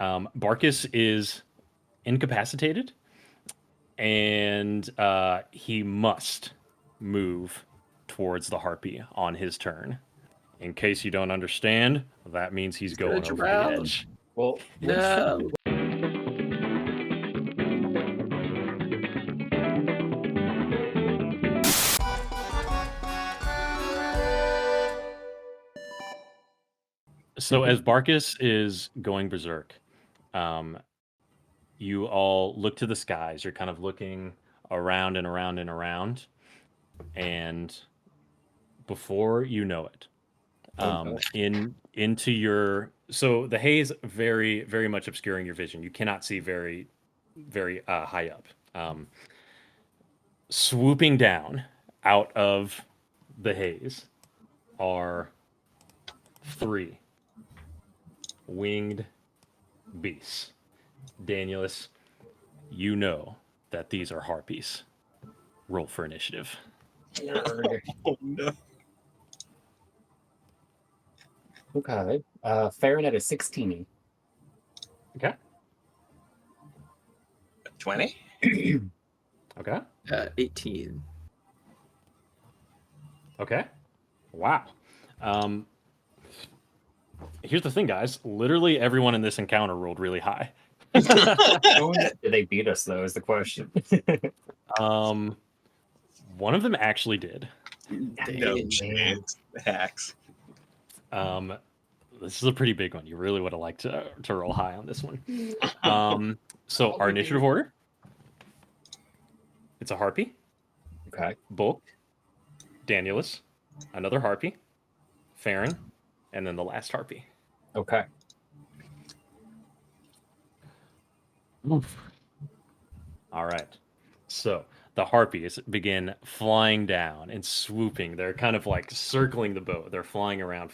Barkus is incapacitated, and he must move towards the harpy on his turn. In case you don't understand, that means he's going Stretch over around. the edge. Well, No. So as Barkus is going berserk, you all look to the skies. You're kind of looking around and around and around, and before you know it, into your the haze very much obscuring your vision. You cannot see very high up. Swooping down out of the haze are 3 winged beasts. Danielus, you know that these are harpies. Roll for initiative. Oh no. Okay. Farron at a 16. Okay. 20? Okay. 18. Okay. Wow. Here's the thing, guys. Literally everyone in this encounter rolled really high. Did they beat us, though, is the question. One of them actually did. No chance. Hacks. This is a pretty big one. You really would have liked to roll high on this one. So our initiative order. It's a harpy. Okay. Bulk. Danielus. Another harpy. Farron. And then the last harpy. Okay. Oof. All right. So the harpies begin flying down and swooping. They're kind of like circling the boat. They're flying around.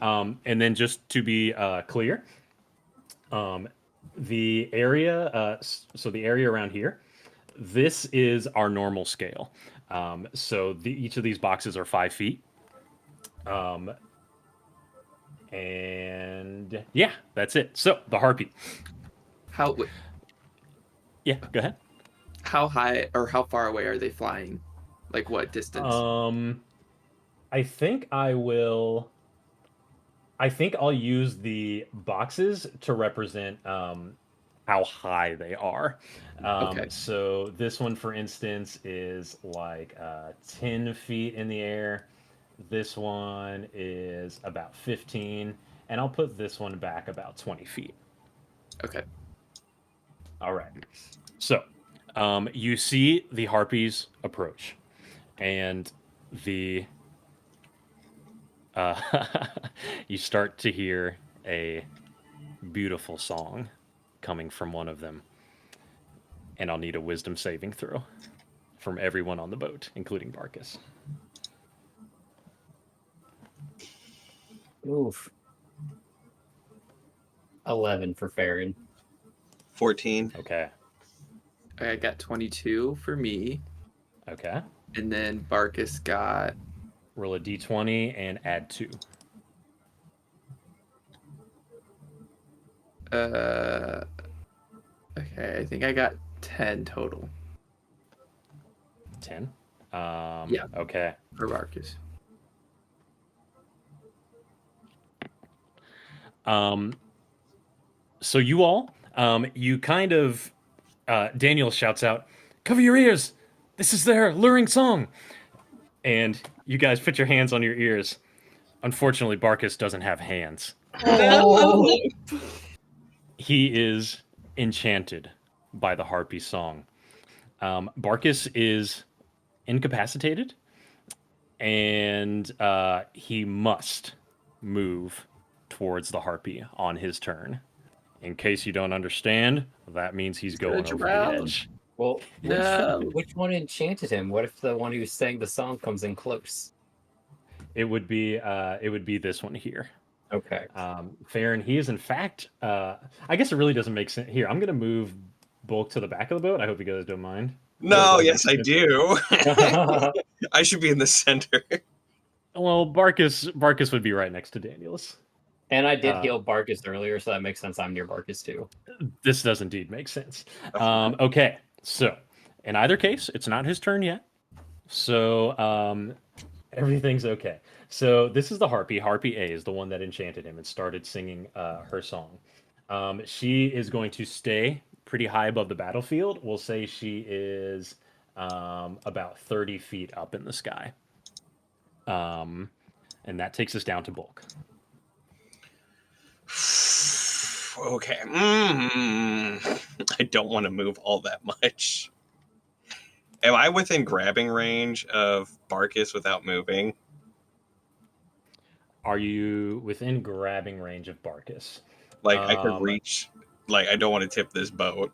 And then just to be clear, the area, so the area around here, this is our normal scale. So each of these boxes are 5 feet. And yeah, that's it. So the harpy. Yeah, go ahead. How high or how far away are they flying? Like what distance? I think I'll use the boxes to represent how high they are. Okay. So this one, for instance, is like 10 feet in the air. This one is about 15, and I'll put this one back about 20 feet. Okay. All right. So you see the harpies approach, and you start to hear a beautiful song coming from one of them, and I'll need a wisdom saving throw from everyone on the boat, including Barkus. Oof. 11 for Farron. 14. Okay. I got 22 for me. Okay. And then Barkus got... Roll a d20 and add 2. Okay, I think I got 10 total. 10? Yeah. Okay. For Barkus. So you all, you kind of, Daniel shouts out, "Cover your ears! This is their luring song!" And you guys put your hands on your ears. Unfortunately, Barkus doesn't have hands. Oh. He is enchanted by the harpy song. Barkus is incapacitated, and he must move towards the harpy on his turn. In case you don't understand, that means he's going Stretch over around. the edge. Well, No. which one enchanted him? What if the one who sang the song comes in close? It would be this one here. Okay. Farron, he is in fact, I guess it really doesn't make sense. Here, I'm going to move Bulk to the back of the boat. I hope you guys don't mind. No, yes, I do. I should be in the center. Well, Barkus would be right next to Danielus. And I did Uh, heal Barkus earlier, so that makes sense. I'm near Barkus too. This does indeed make sense. Okay. Okay, so in either case, it's not his turn yet. So everything's okay. So this is the harpy. Harpy A is the one that enchanted him and started singing her song. She is going to stay pretty high above the battlefield. We'll say she is about 30 feet up in the sky. And that takes us down to bulk. Okay. I don't want to move all that much. Am I within grabbing range of Barkus without moving? Are you within grabbing range of Barkus? Like, I could reach... Like, I don't want to tip this boat.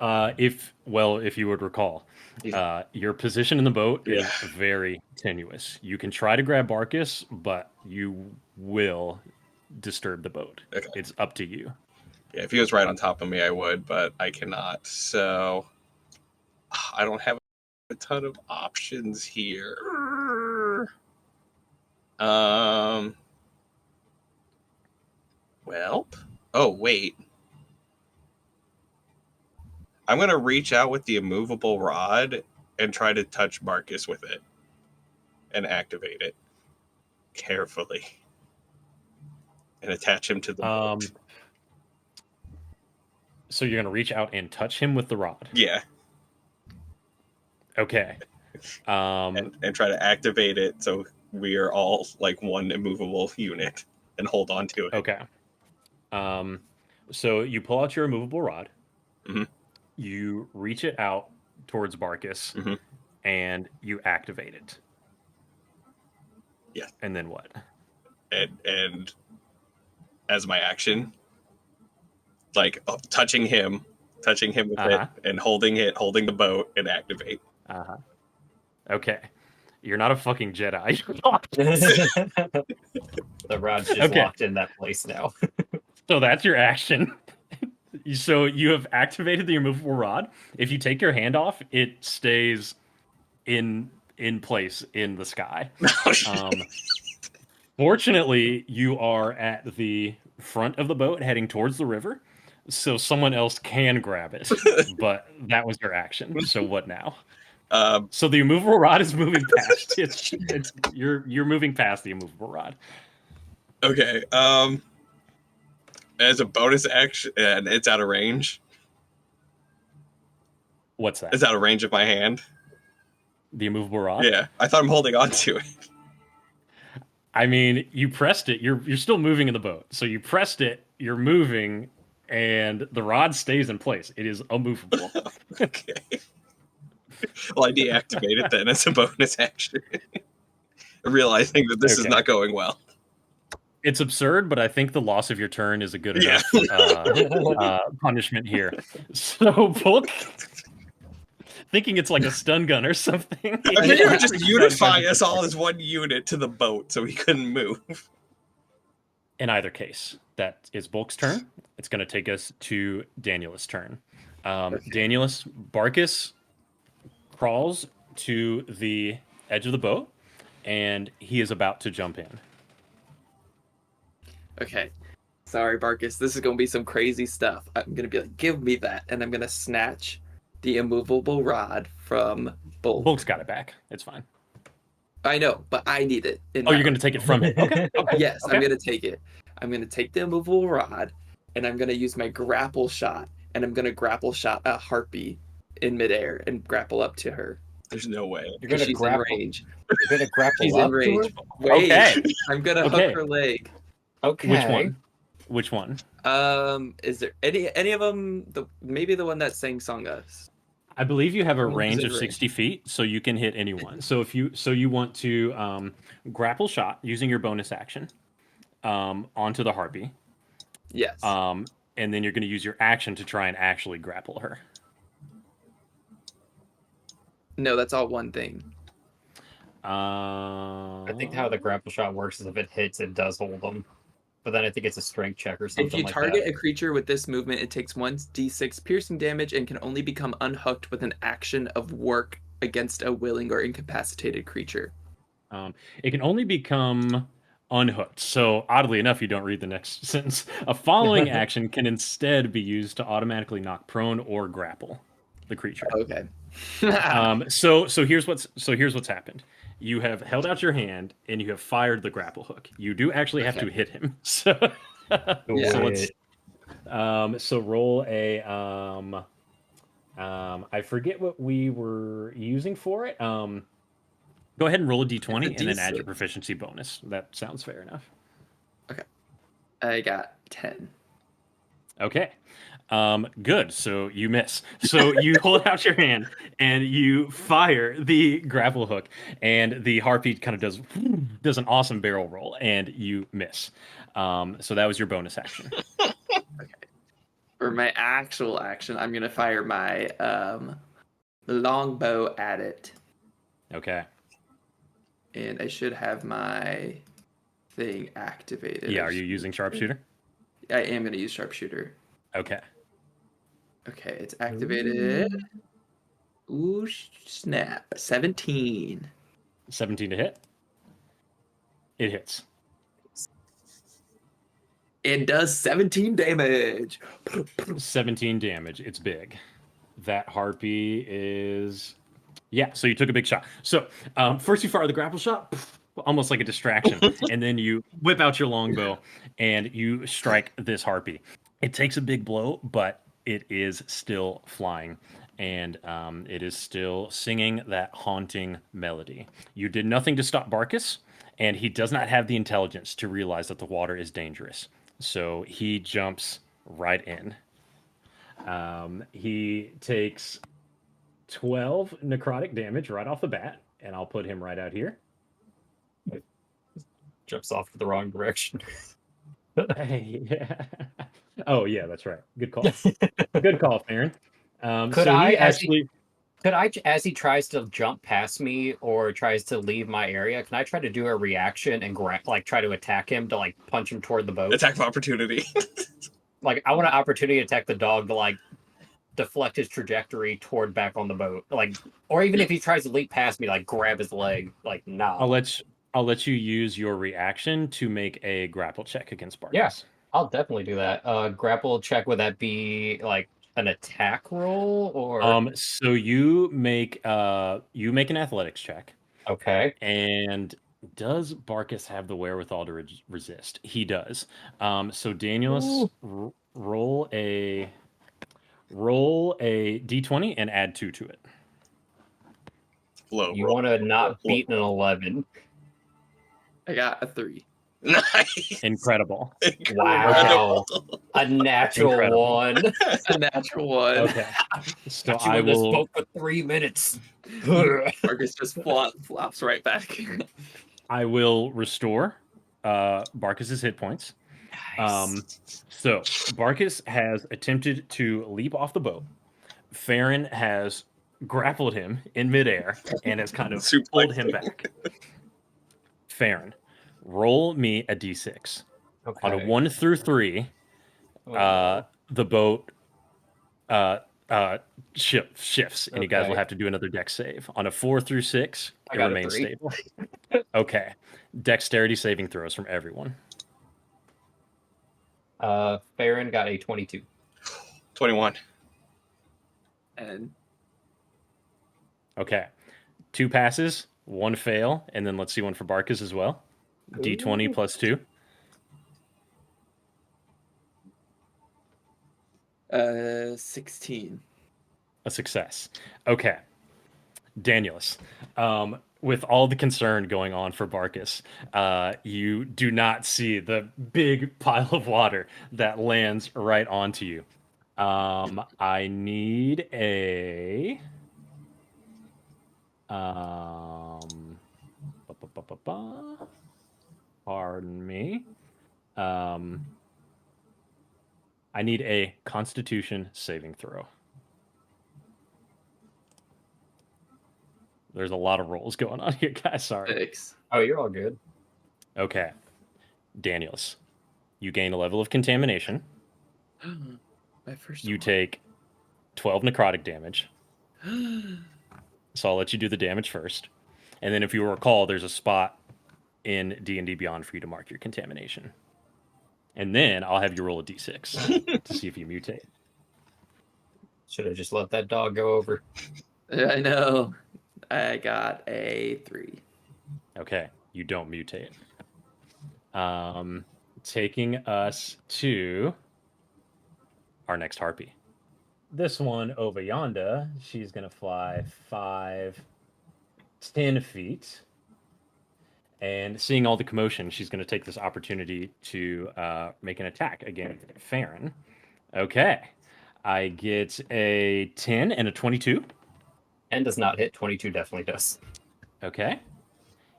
If you would recall, your position in the boat is very tenuous. You can try to grab Barkus, but you will disturb the boat. Okay. It's up to you. Yeah, if he was right on top of me, I would, but I cannot. So, I don't have a ton of options here. Well, oh, wait. I'm going to reach out with the immovable rod and try to touch Marcus with it and activate it carefully and attach him to the boat. So you're going to reach out and touch him with the rod? Yeah. Okay. And try to activate it so we are all like one immovable unit and hold on to it. Okay. So you pull out your immovable rod. Mm-hmm. You reach it out towards Barkus, mm-hmm. and you activate it. Yeah. And then what? And as my action, like touching him with it, and holding the boat, and activate. Okay. You're not a fucking Jedi. The rod's just locked in that place now. So that's your action. So you have activated the immovable rod. If you take your hand off, it stays in place in the sky. Fortunately, you are at the front of the boat heading towards the river, so someone else can grab it. But that was your action. So what now? So the immovable rod is moving past. You're moving past the immovable rod. Okay. As a bonus action, and it's out of range. What's that? It's out of range of my hand. The immovable rod? Yeah, I thought I'm holding on to it. I mean, you pressed it. You're still moving in the boat. So you pressed it, you're moving, and the rod stays in place. It is immovable. Okay. Well, I deactivate it then as a bonus action. Realizing that this is not going well. It's absurd, but I think the loss of your turn is a good enough punishment here. So, Book, thinking it's like a stun gun or something. I think you would just unify us all as one unit to the boat so we couldn't move. In either case, that is Bulk's turn. It's going to take us to Daniel's turn. Danielus, Barkus crawls to the edge of the boat, and he is about to jump in. Okay. Sorry, Barkus. This is going to be some crazy stuff. I'm going to be like, give me that. And I'm going to snatch the immovable rod from Bulk. Bulk's got it back. It's fine. I know, but I need it. You're going to take it from him. Okay. Yes, okay. I'm going to take it. I'm going to take the immovable rod, and I'm going to use my grapple shot, and I'm going to grapple shot a harpy in midair and grapple up to her. There's no way. You're going to grapple. In range. You're going to grapple She's up in range. to her? Wait, okay. I'm going to hook her leg. Okay. Which one? Is there any of them? Maybe the one that sang "Song Us." I believe you have a range of 60 feet, so you can hit anyone. So you want to grapple shot using your bonus action onto the harpy. Yes. And then you're going to use your action to try and actually grapple her. No, that's all one thing. I think how the grapple shot works is if it hits, it does hold them. But then I think it's a strength check or something like that. If you target a creature with this movement, it takes 1d6 piercing damage and can only become unhooked with an action of work against a willing or incapacitated creature. It can only become unhooked. So oddly enough, you don't read the next sentence. A following action can instead be used to automatically knock prone or grapple the creature. Okay. So here's what's happened. You have held out your hand and you have fired the grapple hook. You do actually have to hit him. So Yeah. so let's so roll a I forget what we were using for it. Go ahead and roll a d20 and then add your proficiency bonus. That sounds fair enough. Okay. I got 10. Okay. Good. So you miss. So you hold out your hand and you fire the grapple hook, and the harpy kind of does an awesome barrel roll, and you miss. So that was your bonus action. Okay. For my actual action, I'm gonna fire my longbow at it, Okay. and I should have my thing activated. Yeah. Are you using sharpshooter? I am gonna use sharpshooter. Okay. Okay, it's activated. Ooh, snap! 17. 17 to hit. It hits. It does 17 damage. 17 damage. It's big. That harpy is... Yeah, so you took a big shot. So first you fire the grapple shot, almost like a distraction, and then you whip out your longbow and you strike this harpy. It takes a big blow, but it is still flying, and it is still singing that haunting melody. You did nothing to stop Barkus, and he does not have the intelligence to realize that the water is dangerous. So he jumps right in. He takes 12 necrotic damage right off the bat, and I'll put him right out here. Jumps off to the wrong direction. Yeah. Oh, yeah, that's right. Good call. Good call, Farron. Could so I he actually- actually... Could I, as he tries to jump past me or tries to leave my area, can I try to do a reaction and try to attack him to punch him toward the boat? Attack of opportunity. I want an opportunity to attack the dog to deflect his trajectory toward back on the boat. Or even if he tries to leap past me, grab his leg. Nah. I'll let you use your reaction to make a grapple check against Barkus. Yeah. I'll definitely do that. Grapple check, would that be an attack roll or So you make an athletics check. Okay. And does Barkus have the wherewithal to resist? He does. So Danielus, roll a d20 and add 2 to it. Low. You want to not beat an 11. I got a 3. Nice. Incredible. Wow. A natural Incredible. 1. A natural 1. Okay. So Got you I in this will. boat for 3 minutes. Marcus just flops right back. I will restore Barkus's hit points. So Barkus has attempted to leap off the boat. Farron has grappled him in midair and has kind of pulled him back. Farron, roll me a d6. Okay. On a 1 through 3, the boat shifts, and you guys will have to do another dex save. On a 4 through 6, it remains stable. Okay. Dexterity saving throws from everyone. Farron got a 22. 21. And Okay. 2 passes, 1 fail, and then let's see one for Barkus as well. D20 plus 2. 16. A success. Okay. Danielus, with all the concern going on for Barkus, you do not see the big pile of water that lands right onto you. I need a... Pardon me. I need a Constitution saving throw. There's a lot of rolls going on here, guys. Sorry. 6. Oh, you're all good. Okay. Danielus, you gain a level of contamination. My first You one. take 12 necrotic damage. So I'll let you do the damage first. And then if you recall, there's a spot in D&D Beyond for you to mark your contamination. And then I'll have you roll a d6 to see if you mutate. Should have just let that dog go over. I know. I got a 3. Okay, you don't mutate. Taking us to our next harpy. This one over yonder, she's going to fly 5, 10 feet. And seeing all the commotion, she's going to take this opportunity to make an attack against Farron. Okay. I get a 10 and a 22. 10 does not hit. 22 definitely does. Okay.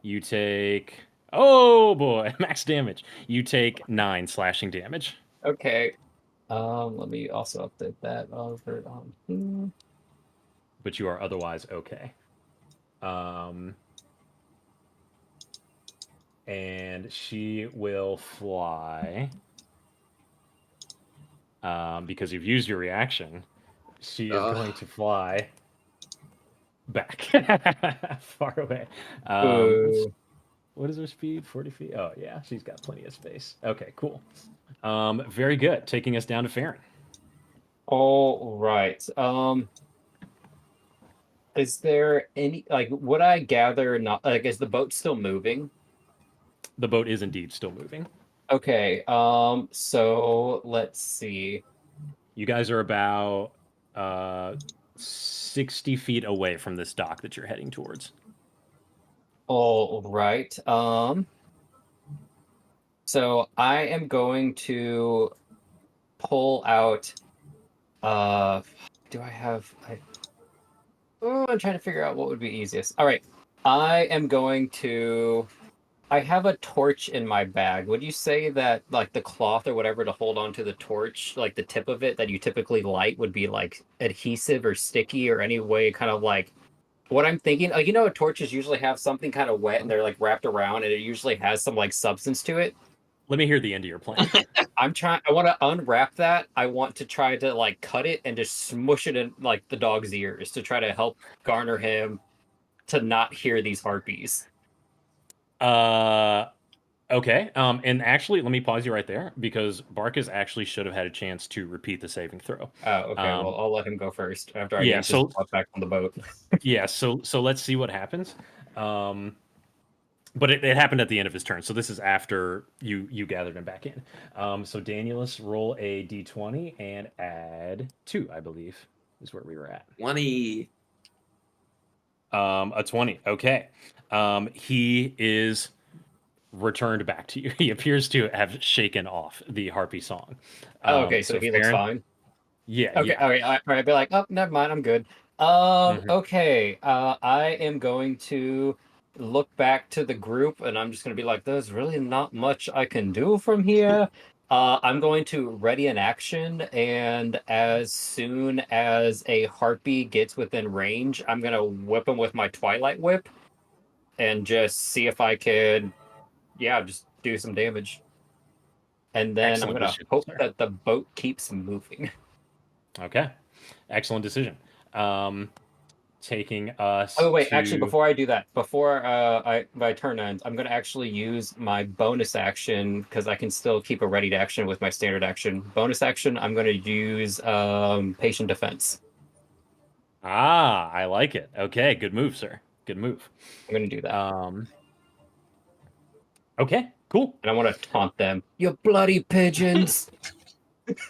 You take... Oh, boy. Max damage. You take 9 slashing damage. Okay. Let me also update that over on. But you are otherwise okay. And she will fly... because you've used your reaction, she is going to fly back far away. What is her speed? 40 feet? Oh, yeah, she's got plenty of space. Okay, cool. Very good. Taking us down to Farron. All right. Is there any, like, would I gather, not, like, is the boat still moving? The boat is indeed still moving. Okay, so let's see. You guys are about 60 feet away from this dock that you're heading towards. All right. So I am going to pull out. Do I have? I'm trying to figure out what would be easiest. All right. I am going to. I have a torch in my bag. Would you say that, like, the cloth or whatever to hold onto the torch, like the tip of it that you typically light, would be like adhesive or sticky or any way, kind of like what I'm thinking? Like, you know, torches usually have something kind of wet and they're like wrapped around, and it usually has some like substance to it. Let me hear the end of your plan. I want to unwrap that. I want to try to like cut it and just smush it in like the dog's ears to try to help garner him to not hear these harpies. Okay. And actually, let me pause you right there because Barkus actually should have had a chance to repeat the saving throw. Oh, okay. Well, I'll let him go first after I yeah, get back on the boat. Yeah. So let's see what happens. But it happened at the end of his turn, so this is after you gathered him back in. So Danielus, roll a d20 and add 2, I believe, is where we were at. 20. A 20. Okay. He is returned back to you. He appears to have shaken off the harpy song. Okay, so he looks fine. Yeah. Okay. Yeah. All right. All right. Be like, oh, never mind. I'm good. Okay. I am going to look back to the group, and I'm just going to be like, there's really not much I can do from here. I'm going to ready an action, and as soon as a harpy gets within range, I'm going to whip him with my Twilight Whip and just see if I could, just do some damage. And then Excellent I'm going to hope that the boat keeps moving. Okay. Excellent decision. Taking us. Oh wait, actually, before I do that, before my turn ends, I'm going to actually use my bonus action because I can still keep a ready action with my standard action. Bonus action, I'm going to use patient defense. Ah, I like it. Okay, good move, sir. Good move. I'm going to do that. Okay, cool. And I want to taunt them. You bloody pigeons!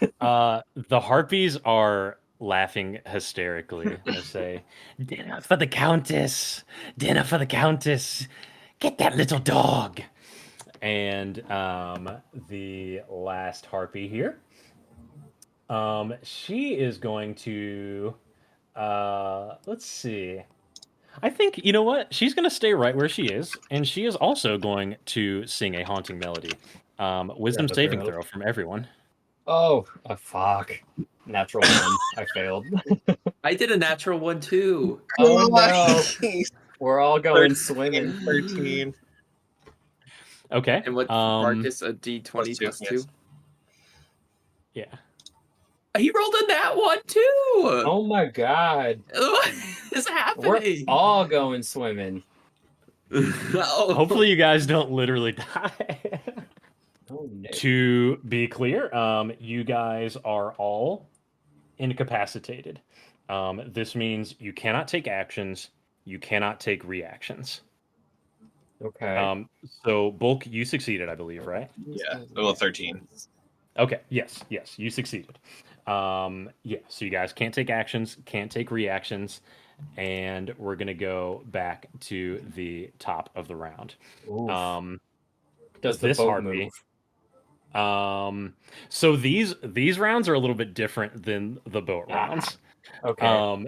The harpies are laughing hysterically. They say, "Dinner for the Countess! Dinner for the Countess! Get that little dog!" And the last harpy here, she is going to, let's see. I think, you know what? She's going to stay right where she is, and she is also going to sing a haunting melody. Wisdom saving throw from everyone. Oh, fuck. Natural 1. I failed. I did a natural 1 too. Oh no. We're all going swimming. 13. Okay. And what, Marcus, a d20 plus 2? Yeah. He rolled a nat 1 too! Oh my god. What is happening? We're all going swimming. Oh. Hopefully, you guys don't literally die. Oh, no. To be clear, you guys are all incapacitated. This means you cannot take actions, you cannot take reactions. Okay. So Bulk, you succeeded, I believe, right? Yeah, level 13. Okay, yes, you succeeded. Yeah, so you guys can't take actions, can't take reactions, and we're gonna go back to the top of the round. Oof. Does the this boat harpy- move? So these rounds are a little bit different than the boat rounds. Okay.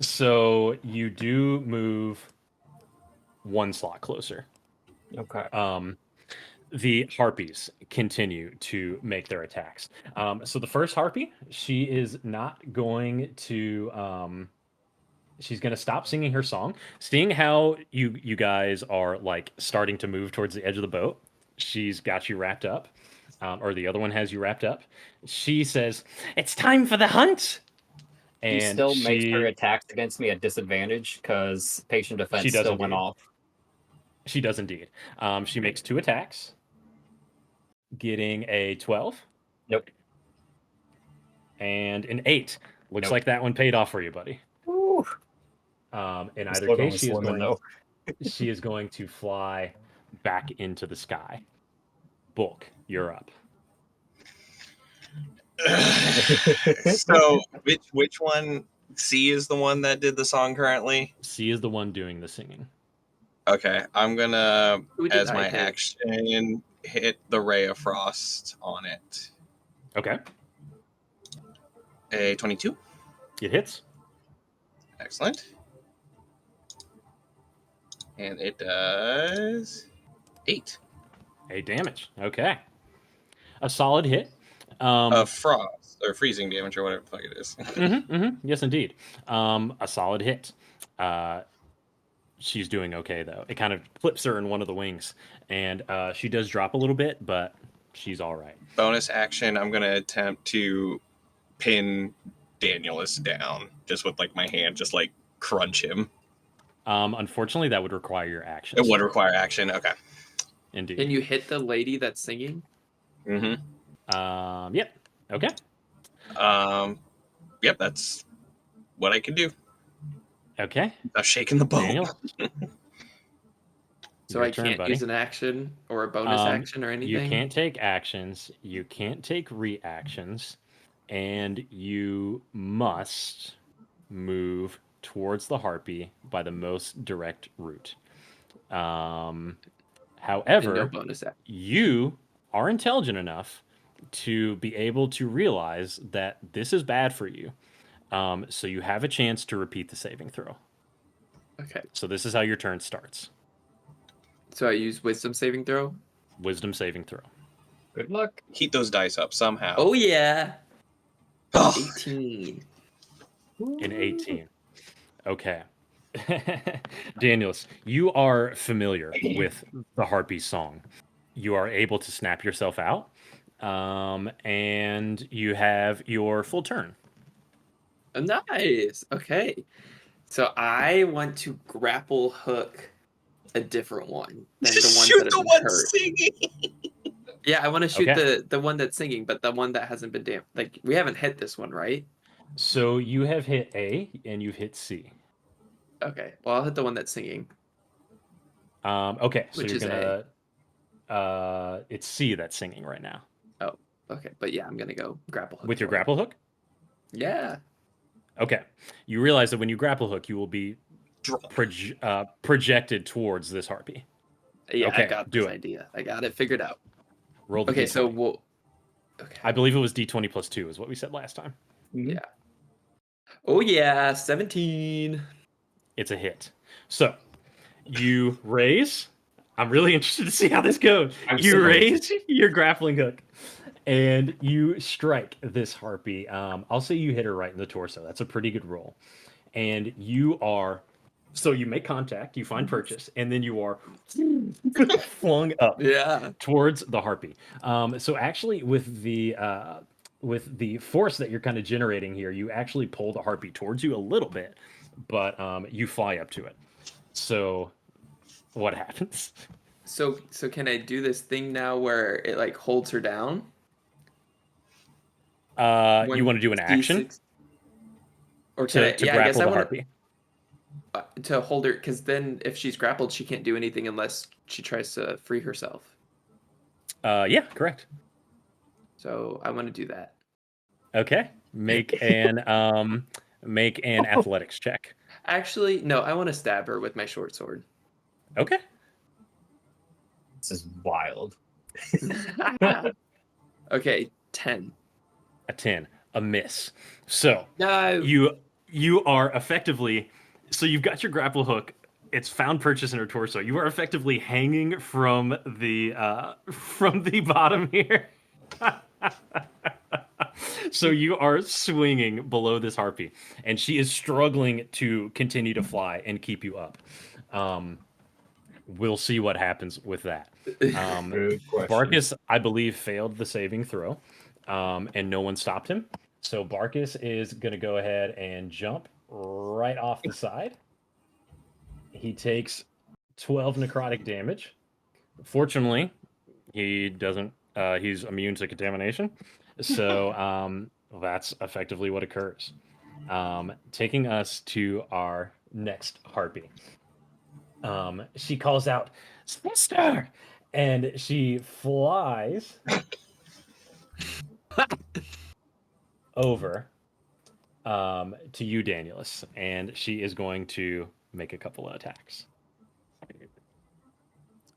So you do move one slot closer. Okay. The harpies continue to make their attacks. So the first harpy, she is not going to. She's going to stop singing her song. Seeing how you guys are like starting to move towards the edge of the boat, she's got you wrapped up, or the other one has you wrapped up. She says, "It's time for the hunt." She And still makes her attacks against me at disadvantage because patient defense She does still went indeed. off. She does indeed. She makes 2 attacks, getting a 12 Nope. and an 8. Looks Nope. like that one paid off for you, buddy. Ooh. In I'm either still going case, she is swimming, going. though. She is going to fly back into the sky. Bulk, you're up. So which one? C is the one that did the song currently. C is the one doing the singing. Okay, I'm gonna, Who did as I my hit? action, hit the ray of frost on it. Okay, A 22. it hits. Excellent. And it does 8 8 damage. Okay, a solid hit. of frost or freezing damage or whatever the fuck it is. Yes, indeed. A solid hit. She's doing okay though. It kind of clips her in one of the wings, and she does drop a little bit, but she's all right. Bonus action, I'm gonna attempt to pin Danielus down just with like my hand, just like crunch him. Unfortunately, that would require your action. It would require action. Okay. Indeed. Can you hit the lady that's singing? Mm-hmm. Yep. Okay. Yep, that's what I can do. Okay. I'm shaking the boat. Daniel. So Your I turn, can't buddy. use an action or a bonus action or anything? You can't take actions. You can't take reactions. And you must move towards the harpy by the most direct route. And However, no bonus action. you are intelligent enough to be able to realize that this is bad for you. So you have a chance to repeat the saving throw. Okay. So this is how your turn starts. So I use wisdom saving throw? Wisdom saving throw. Good luck. Heat those dice up somehow. Oh, yeah. Oh. 18. In 18. Okay. Daniels, you are familiar with the harpy song. You are able to snap yourself out, and you have your full turn. Nice. Okay. So I want to grapple hook a different one than the ones Shoot that have the been one hurt. singing. Yeah, I want to shoot Okay. the one that's singing, but the one that hasn't been damaged. Like, we haven't hit this one, right? So you have hit A and you've hit C. Okay. Well, I'll hit the one that's singing. Okay, so Which you're is gonna. It's C that's singing right now. Okay, but yeah, I'm gonna go grapple hook. With your for it. grapple hook? Yeah. Okay. You realize that when you grapple hook, you will be Drop. projected towards this harpy. Yeah, Okay, I got do this it. idea. I got it figured out. Roll the Okay, D20. so we'll. Okay. I believe it was D20 plus 2 is what we said last time. Yeah. Oh yeah, 17. It's a hit. So you raise. I'm really interested to see how this goes. I'm You so raise your grappling hook and you strike this harpy. I'll say you hit her right in the torso. That's a pretty good roll. And you are. So you make contact, you find purchase, and then you are flung up Yeah. towards the harpy. So actually, with the force that you're kind of generating here, you actually pull the harpy towards you a little bit, but you fly up to it. So, what happens? So can I do this thing now where it like holds her down? You want to do an action or can I? to Yeah, I guess grapple I the want harpy? to hold her, because then if she's grappled, she can't do anything unless she tries to free herself. Yeah, correct. So I want to do that. Okay, make an athletics check. Actually, no, I want to stab her with my short sword. Okay. This is wild. Okay, 10. A 10, a miss. So No. you are effectively, so you've got your grapple hook. It's found purchase in her torso. You are effectively hanging from the bottom here. So you are swinging below this harpy, and she is struggling to continue to fly and keep you up. We'll see what happens with that. Good question. Barkus, I believe, failed the saving throw, and no one stopped him. So Barkus is going to go ahead and jump right off the side. He takes 12 necrotic damage. Fortunately, he doesn't. He's immune to contamination, so that's effectively what occurs. Taking us to our next harpy. She calls out, "Sister!" and she flies over to you, Danielus, and she is going to make a couple of attacks.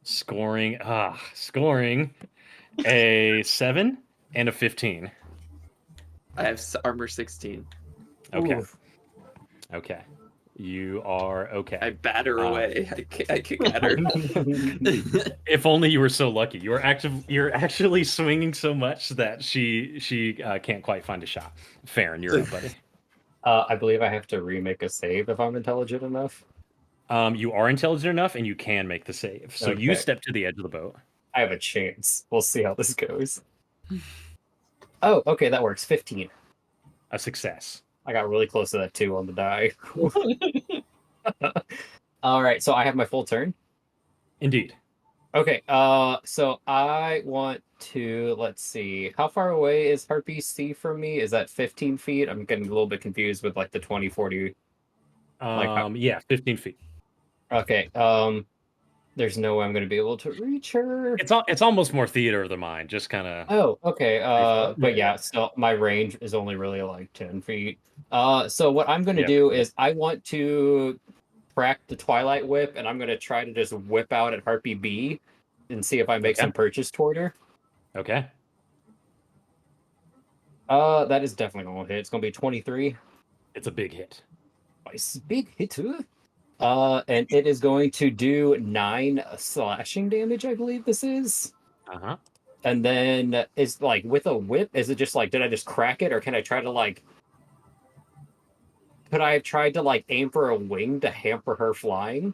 Scoring a 7 and a 15. I have armor 16. Okay. Oof. Okay. You are okay. I batter away. I kick at her. If only you were so lucky. You're actually swinging so much that she can't quite find a shot. Farron, you're up, buddy. I believe I have to remake a save if I'm intelligent enough. You are intelligent enough, and you can make the save. So you Okay. step to the edge of the boat. I have a chance. We'll see how this goes. Oh, okay, that works. 15. A success. I got really close to that 2 on the die. All right, so I have my full turn. Indeed. Okay, so I want to, let's see, how far away is Harpy C from me? Is that 15 feet? I'm getting a little bit confused with like the 20, 40. Yeah, 15 feet. Okay, there's no way I'm going to be able to reach her. It's almost more theater of the mind, just kind of. Oh, okay. But Yeah. yeah, so my range is only really like 10 feet. So what I'm going to Yeah. do is I want to crack the Twilight Whip, and I'm going to try to just whip out at Harpy B and see if I make some purchase toward her. Okay. That is definitely going to hit. It's going to be 23. It's a big hit. Nice. Big hit. And it is going to do 9 slashing damage, I believe this is. Uh-huh. And then is like with a whip, is it just like, did I just crack it, or can I try to like, could I have tried to like aim for a wing to hamper her flying?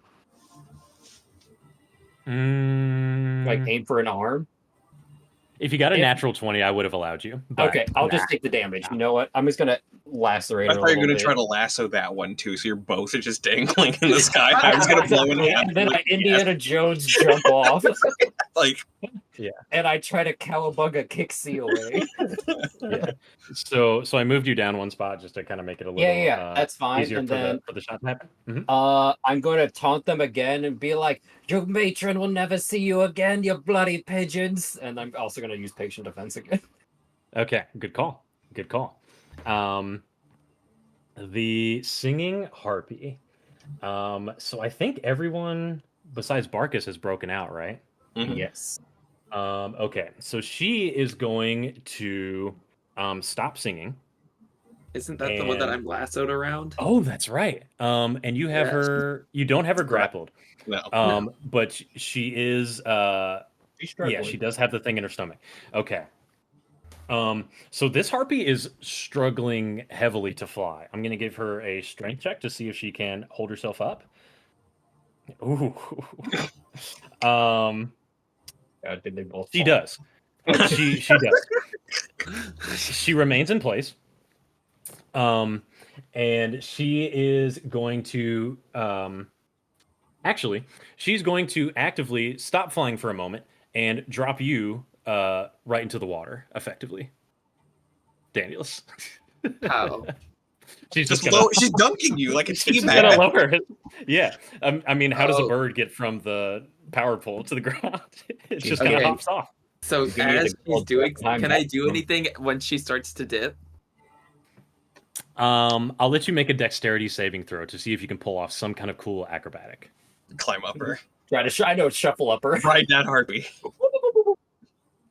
Like aim for an arm? If you got a natural 20, I would have allowed you. But okay, I'll just take the damage. You know what? I'm just gonna lacerate I her. thought you were going to try to lasso that one too, so you're both just dangling in the sky. I was gonna blow in half. And then I Indiana Jones jump off. Like, yeah. And I try to cowabunga kick C away. Yeah. So I moved you down one spot just to kind of make it a little that's fine. easier And for then the shot to happen. I'm going to taunt them again and be like, "Your matron will never see you again, you bloody pigeons." And I'm also going to use patient defense again. Okay, good call. Good call. The singing harpy. So I think everyone besides Barkus has broken out, right? mhm. Yes. Okay, so she is going to stop singing. Isn't that the one that I'm lassoed around? Oh, that's right. And you have Yes. her. You don't have her grappled. No. But she is. Yeah, she does have the thing in her stomach. Okay. So this harpy is struggling heavily to fly. I'm gonna give her a strength check to see if she can hold herself up. Ooh. Did they both? She fall? does. She does. She remains in place. And she is going to Actually, she's going to actively stop flying for a moment and drop you right into the water, effectively. Daniels. How? She's Just just gonna. she's dunking you like a She's just teabag. gonna lower it. Yeah. I mean, how does a Oh. bird get from the power pole to the ground? It just Okay. kind of hops off. So Give me as the she's gold doing, Drakkenheim can I do maximum. anything when she starts to dip? I'll let you make a dexterity saving throw to see if you can pull off some kind of cool acrobatic. Climb up her. Try to I know shuffle up her. Ride that harpy.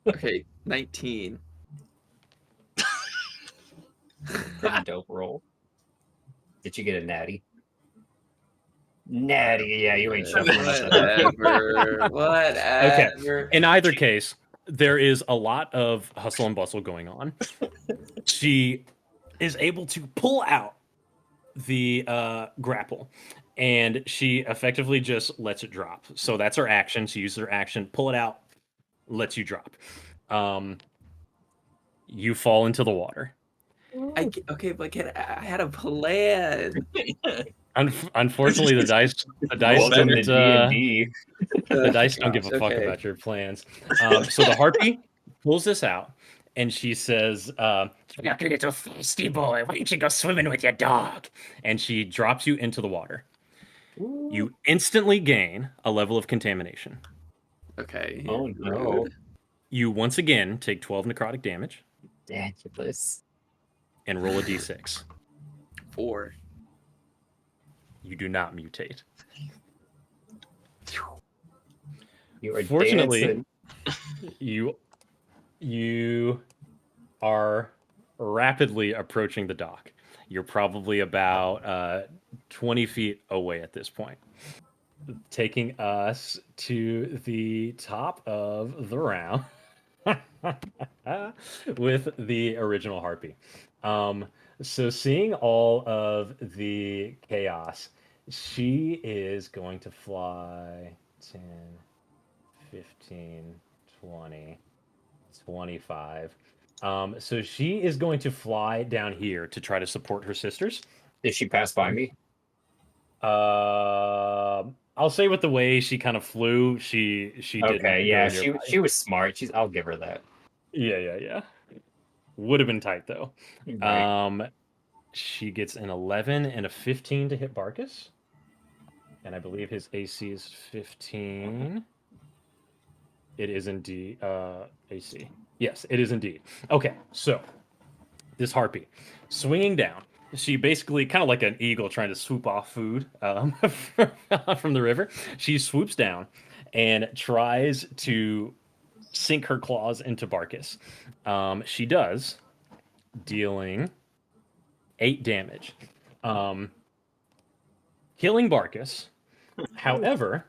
Okay, 19. Pretty dope roll. Did you get a natty? Natty, yeah, you ain't shuffling up that. Whatever. In either case, there is a lot of hustle and bustle going on. She is able to pull out the grapple, and she effectively just lets it drop. So that's her action. She uses her action, pull it out, lets you drop. You fall into the water. Okay, but I had a plan. Unfortunately, the dice Well, don't D&D. the dice don't give a fuck Okay. about your plans. So the harpy pulls this out, and she says, "Look, you little thirsty boy, why don't you go swimming with your dog?" And she drops you into the water. You instantly gain a level of contamination. Okay. Oh no. You once again take 12 necrotic damage Ridiculous. and roll a d6. 4. You do not mutate. You are Fortunately, dancing. you are rapidly approaching the dock. You're probably about 20 feet away at this point, taking us to the top of the round with the original harpy. So seeing all of the chaos, she is going to fly 10, 15, 20, 25. So she is going to fly down here to try to support her sisters. Did she pass by me? I'll say with the way she kind of flew, she did. Okay, yeah, she was smart. I'll give her that. Yeah. Would have been tight though. Right. She gets an 11 and a 15 to hit Barkus, and I believe his AC is 15. It is indeed AC. Yes, it is indeed. Okay, so this harpy swinging down. She basically kind of like an eagle trying to swoop off food from the river. She swoops down and tries to sink her claws into Barkus. She does, dealing 8 damage, killing Barkus. However,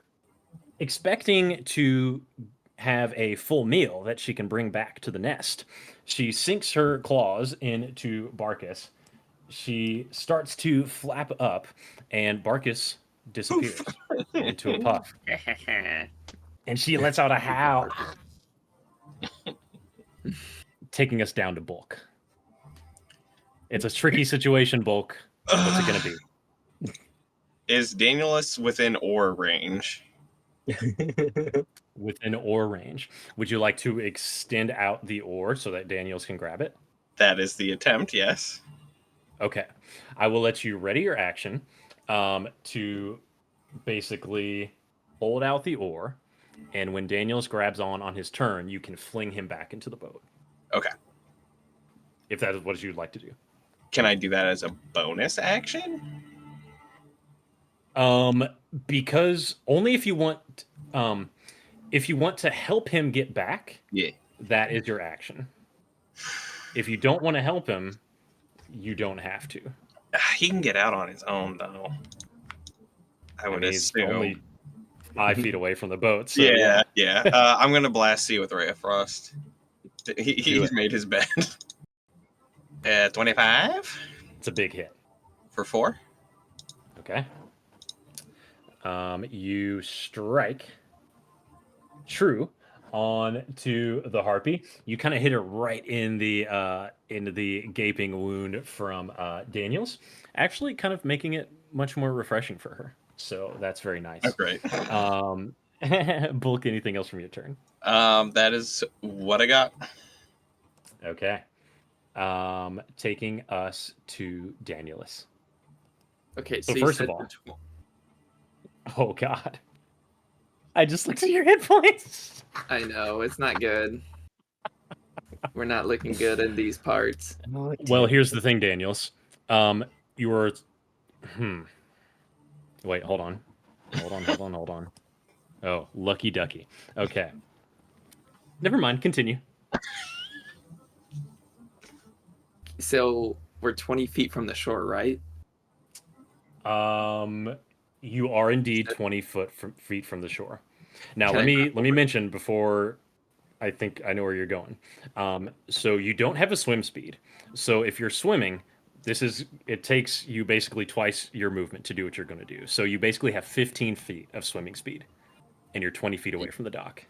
expecting to have a full meal that she can bring back to the nest, she sinks her claws into Barkus. She starts to flap up, and Barkus disappears into a puff. And she lets out a howl, taking us down to Bulk. It's a tricky situation, Bulk. What's it going to be? Is Danielus within oar range? Within oar range. Would you like to extend out the oar so that Daniels can grab it? That is the attempt, yes. Okay. I will let you ready your action to basically hold out the oar, and when Daniels grabs on his turn, you can fling him back into the boat. Okay. If that is what you'd like to do. Can I do that as a bonus action? Because only if you want to help him get back, Yeah. that is your action. If you don't want to help him, you don't have to. He can get out on his own, though. I would He's assume. only 5 feet away from the boat. So Yeah. I'm going to blast C with Ray of Frost. He's made his bed. 25? It's a big hit. For 4? Okay. You strike true on to the harpy. You kind of hit her right in the into the gaping wound from Daniels, actually kind of making it much more refreshing for her. So that's very nice. Oh, great. Bulk, anything else from your turn? That is what I got. Okay. Taking us to Danielus. Okay, So you first of said all, oh god, I just looked at your hit points. I know it's not good. We're not looking good in these parts. Well, here's the thing, Daniels. You were. Wait, hold on. Hold on. Oh, lucky ducky. Okay. Never mind. Continue. So we're 20 feet from the shore, right? You are indeed 20 feet from the shore. Now, Can let I me grapple hook? mention before. I think I know where you're going. So you don't have a swim speed. So if you're swimming, it takes you basically twice your movement to do what you're going to do. So you basically have 15 feet of swimming speed, and you're 20 feet away from the dock.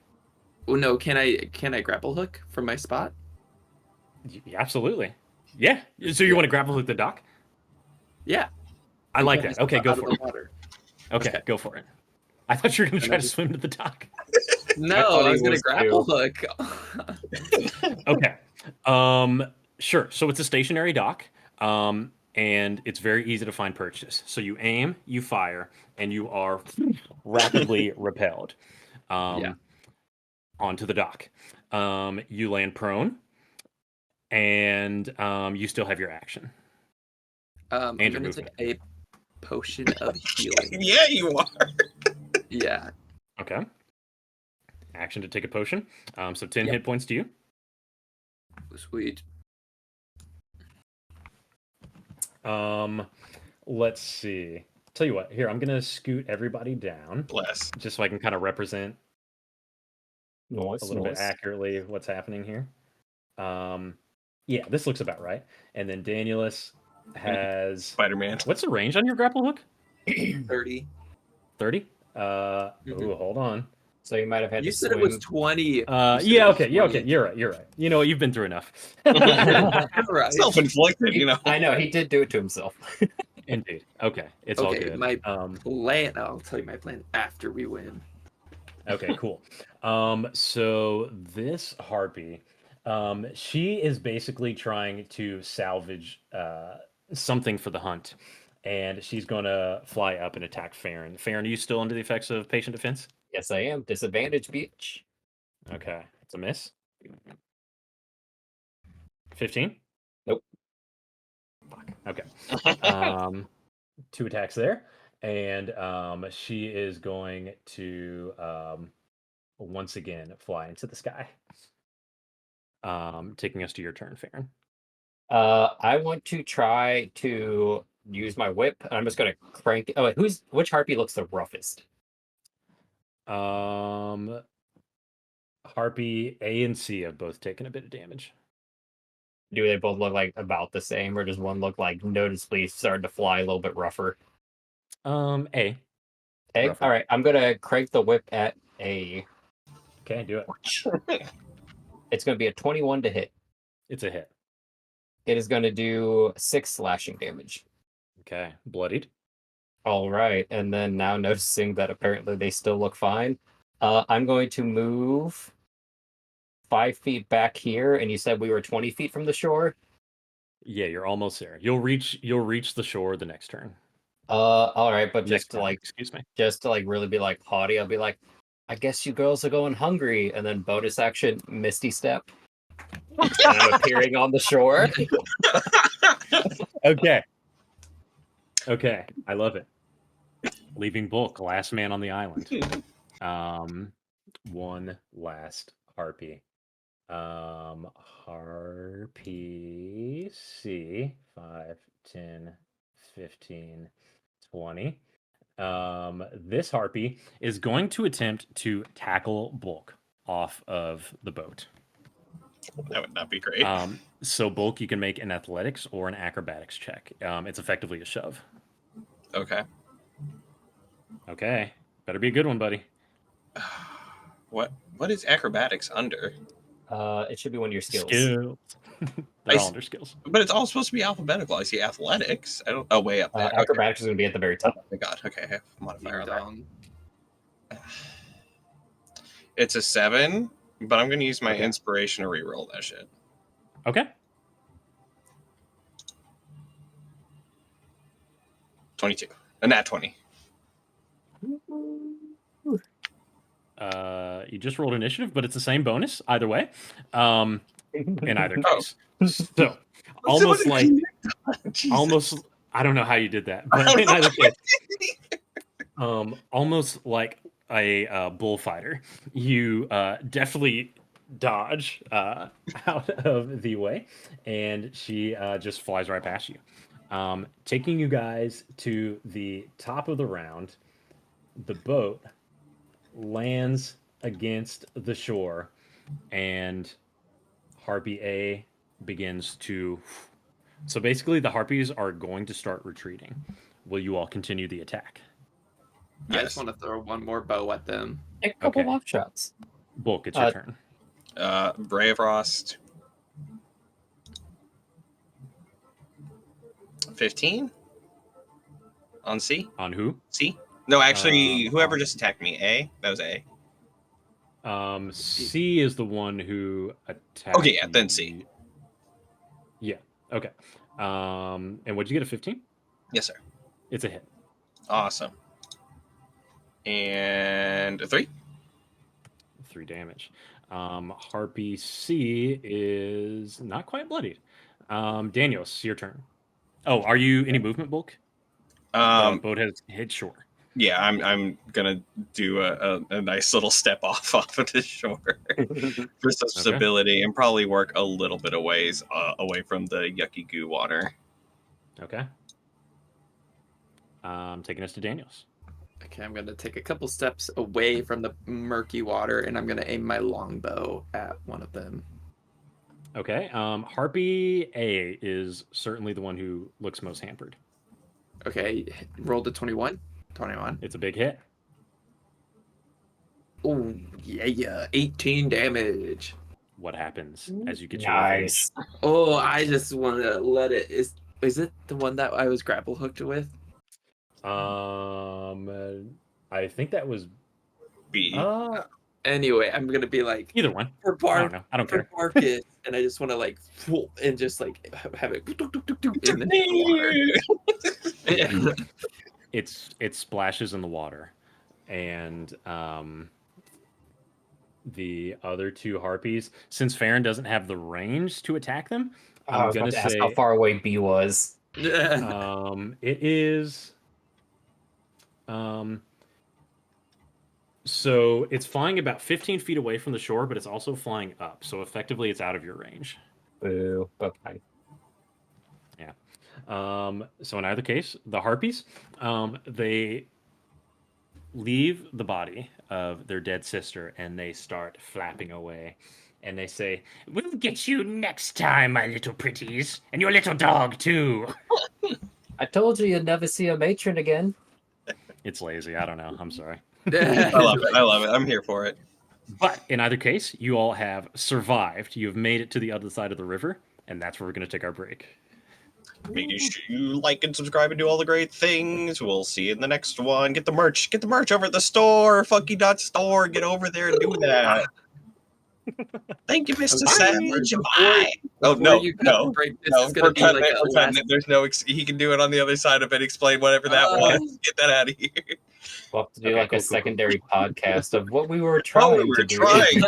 Oh no, can I grapple hook from my spot? Absolutely. Yeah. So you want to grapple hook the dock? Yeah. I like that. Okay, go for it. Water. Okay, go for it. I thought you were going to And try I to just- swim to the dock. No, thought I he was gonna was grapple too. hook. Okay. Sure. So it's a stationary dock, and it's very easy to find purchase. So you aim, you fire, and you are rapidly repelled Yeah. onto the dock. You land prone, and you still have your action. I'm And your gonna take movement. a potion of healing. Yeah, you are. Yeah. Okay. Action to take a potion. So 10 Yep. hit points to you. Sweet. Let's see. Tell you what, here, I'm gonna scoot everybody down Bless. just so I can kind of represent Nice, a little bit nice. accurately what's happening here. Yeah, this looks about right. And then Danielus has Spider-Man. what's the range on your grapple hook? 30. 30? Mhm. Hold on. So you might have had You to said swim. it was 20. You said Yeah, it was okay, 20. you're right. You know, you've been through enough. Right. Self-inflicted, you know. I know he did do it to himself. Indeed. Okay, it's all Okay, good. my plan. I'll tell you my plan after we win. Okay, cool. So this harpy, she is basically trying to salvage something for the hunt, and she's going to fly up and attack Farron. Farron, are you still under the effects of patient defense? Yes, I am. Disadvantage, bitch. Okay, it's a miss. 15? Nope. Fuck. Okay. Two attacks there, and she is going to once again fly into the sky. Taking us to your turn, Farron. I want to try to use my whip. And I'm just gonna crank. Oh, wait, which harpy looks the roughest? Harpy A and C have both taken a bit of damage. Do they both look like about the same, or does one look like noticeably starting to fly a little bit rougher? A. A. Rougher. All right, I'm gonna crank the whip at A. Okay, do it. It's gonna be a 21 to hit. It's a hit. It is gonna do 6 slashing damage. Okay, bloodied. All right, and then now noticing that apparently they still look fine, I'm going to move 5 feet back here, and you said we were 20 feet from the shore. Yeah, you're almost there. You'll reach the shore the next turn. All right, but Next just to time, like, excuse me. just to like really be like haughty, I'll be like, I guess you girls are going hungry, and then bonus action Misty Step, and I'm appearing on the shore. Okay, I love it. Leaving Bulk, last man on the island. One last harpy. Harpy C 5, 10, 15, 20. This harpy is going to attempt to tackle Bulk off of the boat. That would not be great. So Bulk, you can make an athletics or an acrobatics check. It's effectively a shove. Okay. Okay, better be a good one, buddy. What is acrobatics under? It should be one of your skills. Skills. They're all under skills. But it's all supposed to be alphabetical. I see athletics. I don't. Oh, way up there. Acrobatics is going to be at the very top. Oh my god. Okay, I have a modifier on Dong. that. It's a 7, but I'm going to use my Okay. inspiration to reroll that shit. Okay. 22. A nat 20. You just rolled initiative, but it's the same bonus either way. In either Oh. case. So almost like almost I don't know how you did that, but in either case, almost like a bullfighter, you definitely dodge out of the way, and she just flies right past you, taking you guys to the top of the round. The boat lands against the shore, and Harpy A begins to. So basically, the Harpies are going to start retreating. Will you all continue the attack? I just want to throw one more bow at them. A couple Okay. lock shots. Bulk, it's your turn. Brave Frost. 15? On C? On who? C? No, actually, Um, whoever just attacked me. A? That was A. C is the one who attacked. Okay, yeah, then C. Yeah. Okay. And what'd you get? A 15? Yes, sir. It's a hit. Awesome. And a 3? 3 damage. Harpy C is not quite bloodied. Daniels, your turn. Oh, are you any movement, Bulk? The boat has hit shore. Yeah, I'm gonna do a nice little step off of the shore for some stability, and probably work a little bit of ways away from the yucky goo water. Okay. Taking us to Daniels. Okay, I'm gonna take a couple steps away from the murky water, and I'm gonna aim my longbow at one of them. Okay. Harpy A is certainly the one who looks most hampered. Okay, rolled a 21. 21. It's a big hit. Oh, yeah, 18 damage. What happens as you get your Nice. Oh, I just want to let it. Is it the one that I was grapple hooked with? I think that was B. Anyway, I'm gonna be like either one. for I don't know. I don't care. Barkus, and I just want to like and just like have it in the water. It splashes in the water, and the other two harpies, since Farron doesn't have the range to attack them, I was I'm about gonna to ask say how far away B was. it is. So it's flying about 15 feet away from the shore, but it's also flying up. So effectively, it's out of your range. Boo. Okay. So in either case, the harpies, they leave the body of their dead sister and they start flapping away. And they say, "We'll get you next time, my little pretties, and your little dog too." I told you you'd never see a matron again. It's lazy. I don't know. I'm sorry. I love it. I love it. I'm here for it. But in either case, you all have survived. You have made it to the other side of the river, and that's where we're going to take our break. Make sure you like and subscribe and do all the great things. We'll see you in the next one. Get the merch. Get the merch over at the store. Funky.store. Get over there and do that. Thank you, Mr. Savage. Bye. Oh, no. You No. break, this No, is gonna we're be cutting like it. a We're cutting last- it. There's no. He can do it on the other side of it. Explain whatever that was. Get that out of here. We'll have to do Okay, like cool, a cool, secondary podcast of what we were Oh, trying we were to do. trying.